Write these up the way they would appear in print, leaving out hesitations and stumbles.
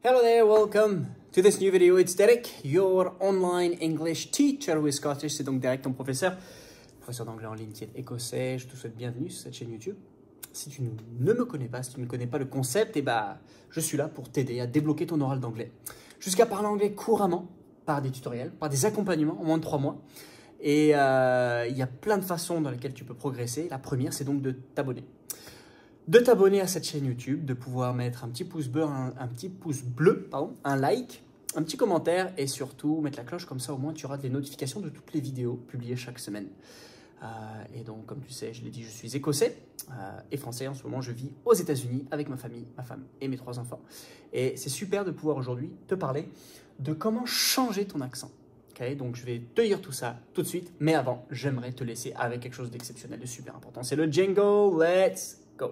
Hello there, welcome to this new video. It's Derek, your online English teacher who is Scottish. C'est donc Derek, ton professeur d'anglais en ligne qui est écossais. Je te souhaite bienvenue sur cette chaîne YouTube. Si tu ne me connais pas, si tu ne connais pas le concept, je suis là pour t'aider à débloquer ton oral d'anglais. Jusqu'à parler anglais couramment, par des tutoriels, par des accompagnements en moins de 3 mois. Et il y a plein de façons dans lesquelles tu peux progresser. La première, c'est donc de t'abonner. De t'abonner à cette chaîne YouTube, de pouvoir mettre un petit pouce bleu, un like, un petit commentaire et surtout mettre la cloche, comme ça au moins tu auras des notifications de toutes les vidéos publiées chaque semaine. Et donc comme tu sais, je l'ai dit, je suis écossais et français. En ce moment, je vis aux États-Unis avec ma famille, ma femme et mes 3 enfants. Et c'est super de pouvoir aujourd'hui te parler de comment changer ton accent. Okay, donc je vais te dire tout ça tout de suite, mais avant, j'aimerais te laisser avec quelque chose d'exceptionnel, de super important. C'est le jingle, let's go!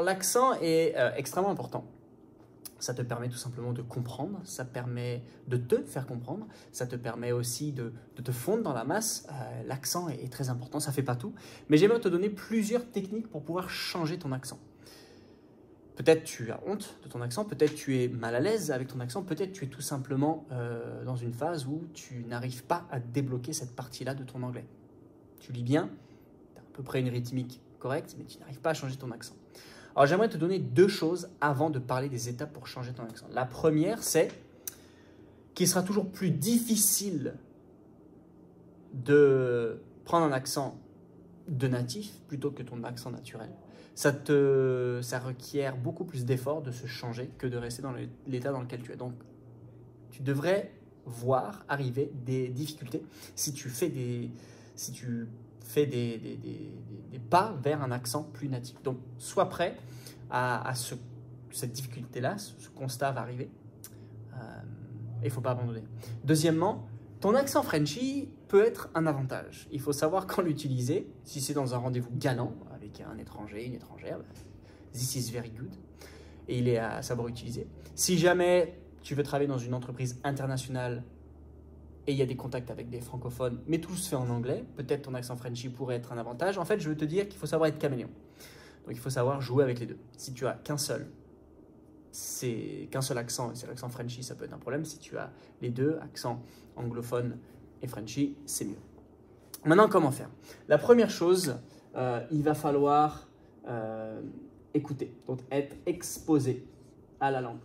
L'accent est extrêmement important. Ça te permet tout simplement de comprendre, ça permet de te faire comprendre, ça te permet aussi de te fondre dans la masse. L'accent est très important, ça ne fait pas tout. Mais j'aimerais te donner plusieurs techniques pour pouvoir changer ton accent. Peut-être tu as honte de ton accent, peut-être tu es mal à l'aise avec ton accent, peut-être tu es tout simplement dans une phase où tu n'arrives pas à débloquer cette partie-là de ton anglais. Tu lis bien, tu as à peu près une rythmique correcte, mais tu n'arrives pas à changer ton accent. Alors, j'aimerais te donner 2 choses avant de parler des étapes pour changer ton accent. La première, c'est qu'il sera toujours plus difficile de prendre un accent de natif plutôt que ton accent naturel. Ça requiert beaucoup plus d'efforts de se changer que de rester dans l'état dans lequel tu es. Donc, tu devrais voir arriver des difficultés si tu fais des pas vers un accent plus natif. Donc, sois prêt à cette difficulté-là, ce constat va arriver. Il ne faut pas abandonner. Deuxièmement, ton accent Frenchy peut être un avantage. Il faut savoir quand l'utiliser. Si c'est dans un rendez-vous galant avec un étranger, une étrangère, this is very good. Et il est à savoir utiliser. Si jamais tu veux travailler dans une entreprise internationale, et il y a des contacts avec des francophones, mais tout se fait en anglais, peut-être ton accent Frenchy pourrait être un avantage. En fait, je veux te dire qu'il faut savoir être caméléon. Donc, il faut savoir jouer avec les deux. Si tu as qu'un seul accent, et c'est l'accent Frenchy, ça peut être un problème. Si tu as les deux, accent anglophone et Frenchy, c'est mieux. Maintenant, comment faire? La première chose, il va falloir écouter, donc être exposé à la langue.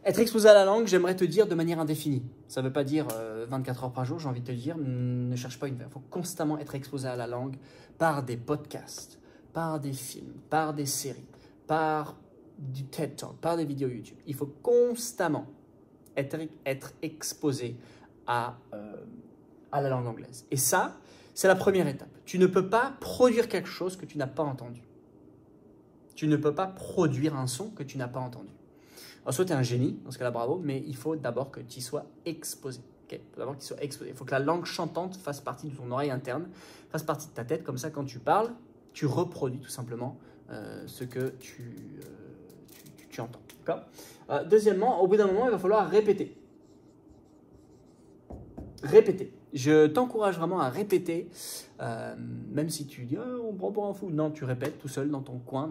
Être exposé à la langue, j'aimerais te dire de manière indéfinie. Ça ne veut pas dire 24 heures par jour, j'ai envie de te dire, ne cherche pas une verbe. Il faut constamment être exposé à la langue par des podcasts, par des films, par des séries, par du TED Talk, par des vidéos YouTube. Il faut constamment être exposé à la langue anglaise. Et ça, c'est la première étape. Tu ne peux pas produire quelque chose que tu n'as pas entendu. Tu ne peux pas produire un son que tu n'as pas entendu. Alors, soit tu es un génie, dans ce cas-là, bravo, mais il faut d'abord que tu y sois exposé. Okay, il faut d'abord que tu sois exposé. Il faut que la langue chantante fasse partie de ton oreille interne, fasse partie de ta tête. Comme ça, quand tu parles, tu reproduis tout simplement ce que tu entends. Deuxièmement, au bout d'un moment, il va falloir répéter. Répéter. Je t'encourage vraiment à répéter, même si tu dis on prend pour un fou. Non, tu répètes tout seul dans ton coin,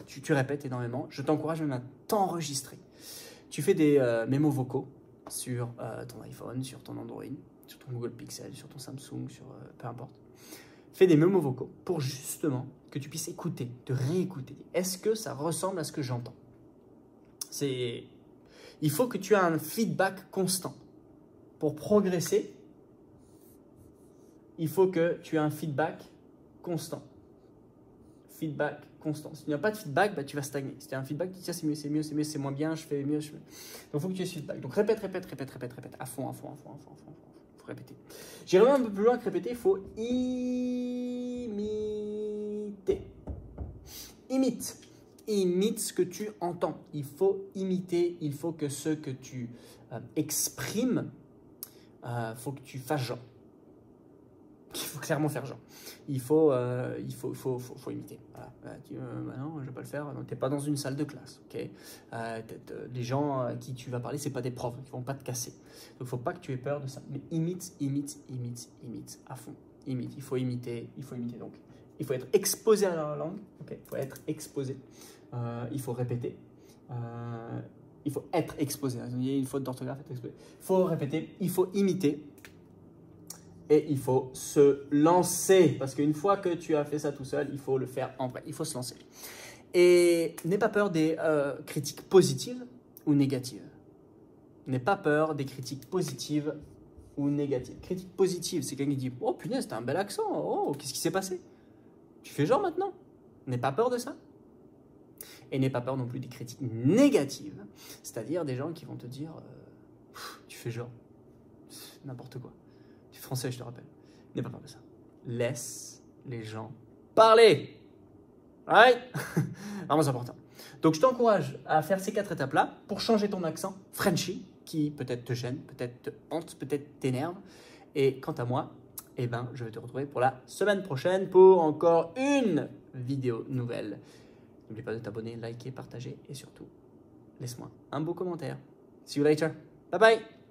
tu répètes énormément. Je t'encourage même à t'enregistrer. Tu fais des mémos vocaux sur ton iPhone, sur ton Android, sur ton Google Pixel, sur ton Samsung, peu importe. Fais des mémos vocaux pour justement que tu puisses écouter, te réécouter. Est-ce que ça ressemble à ce que j'entends? Il faut que tu aies un feedback constant. Pour progresser, il faut que tu aies un feedback constant. Feedback constant. Si tu n'as pas de feedback, tu vas stagner. Si tu as un feedback, tu dis c'est mieux, c'est mieux, c'est mieux, c'est moins bien, je fais mieux. Donc, il faut que tu aies ce feedback. Donc, répète, à fond. Il faut répéter. J'irai même un peu plus loin que répéter, il faut imiter. Imite ce que tu entends. Il faut imiter, il faut que ce que tu exprimes, faut que tu fasses genre. faut clairement faire genre. Il faut imiter. Voilà. Bah non, je vais pas le faire. Tu n'es pas dans une salle de classe. Ok. Les gens à qui tu vas parler, c'est pas des profs. Ils vont pas te casser. Donc, il faut pas que tu aies peur de ça. Mais imite à fond. Imite. Il faut imiter. Donc, il faut être exposé à la langue. Ok. Il faut être exposé. Il faut répéter. Il faut être exposé. Il y a une faute d'orthographe. Il faut répéter. Il faut imiter. Et il faut se lancer, parce qu'une fois que tu as fait ça tout seul, il faut le faire en vrai, il faut se lancer. Et n'aie pas peur des critiques positives ou négatives. N'aie pas peur des critiques positives ou négatives. Critique positive, c'est quelqu'un qui dit « Oh punaise, t'as un bel accent, oh, qu'est-ce qui s'est passé ?» Tu fais genre maintenant. N'aie pas peur de ça. Et n'aie pas peur non plus des critiques négatives, c'est-à-dire des gens qui vont te dire « Tu fais genre, n'importe quoi. » Français, je te rappelle. N'aie pas peur de ça. Laisse les gens parler. Ouais. Vraiment, c'est important. Donc, je t'encourage à faire ces 4 étapes-là pour changer ton accent Frenchy, qui peut-être te gêne, peut-être te hante, peut-être t'énerve. Et quant à moi, eh ben, je vais te retrouver pour la semaine prochaine pour encore une vidéo nouvelle. N'oublie pas de t'abonner, liker, partager et surtout, laisse-moi un beau commentaire. See you later. Bye bye.